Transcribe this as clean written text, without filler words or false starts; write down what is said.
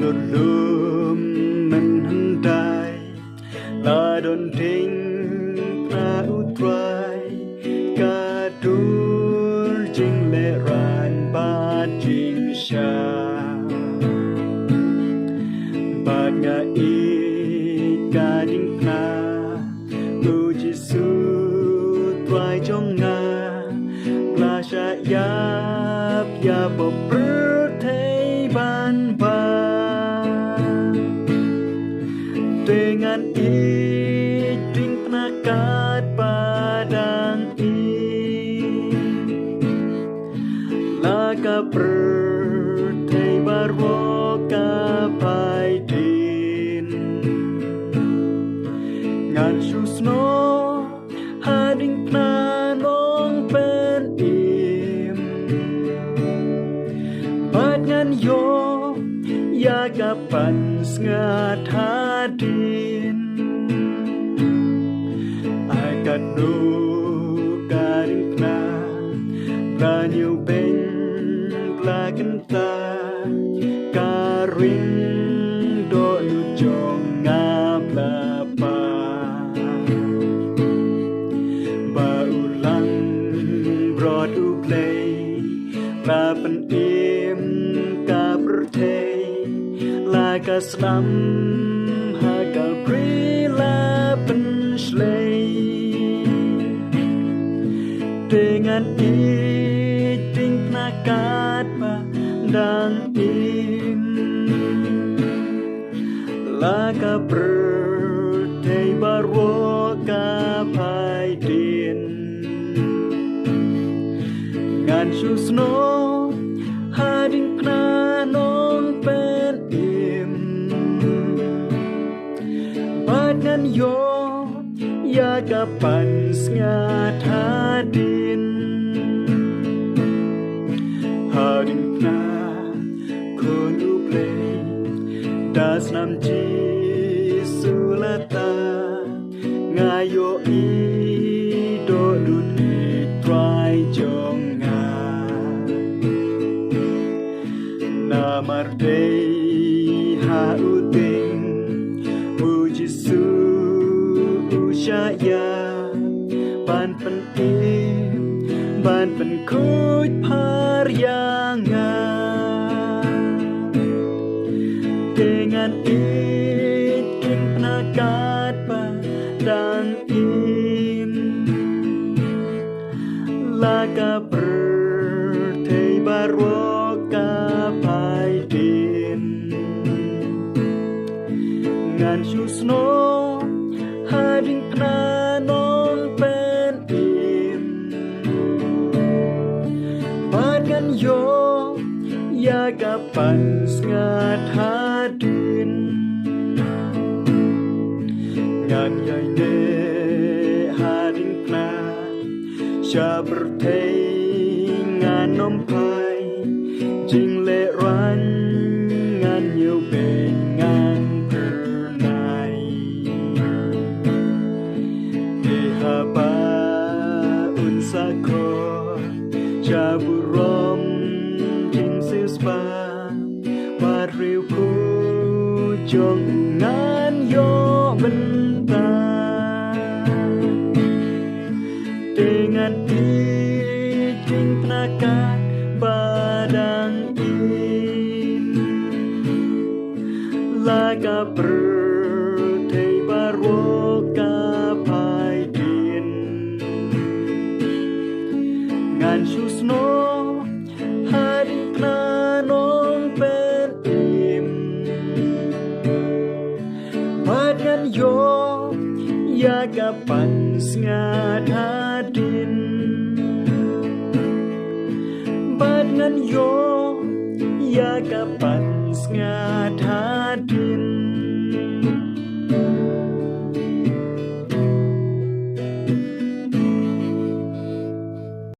ลดลืมนั้นหันใดลาดนทิ้งพระอุตรายกาดูจริงและรานบาดจริงชาบาดงาอีกาดิ้งนาลูจิสูตรายจงงาปลาชายาบยาบปรืเทบันบาdengan iting penakat padang laga pertai barwoka paidin ngan susno hading planong pen im bat ngan yo ya kapan ngat hadin akan nu karikna banyu ben plakenta karing do nu jong ngablapa baulang brod uplay lapen im kabertay laga slam hagal prila penslay dengan iting nakat padang im laga bertay barwoka paidin ngan susno hading knanong pen im badan yo ya kapan ngat hadin hadin na kunu play das nam ji sulata ngayo i do dut i try jong nga namar day ha uting puji su ushaya ban pen im ban pen kuj paryanga dengan iting penakat padang im laga bertay barwoka paidin ngan susno hading knanong pen im badan yo ya kapan ngat hadin ngan yai ne hading na sha bertay ngan nom pai jing le ran ngan nhiều bề ngan pernai de haba unsako jaburom jing sispa riu ku jong ngan yo bentar dengan iting penakat padang im laga bertay barwoka paidin ngan susno hading knanong pen im badan yo ya kapan ngat hadin badan yo ya kapan ngat hadin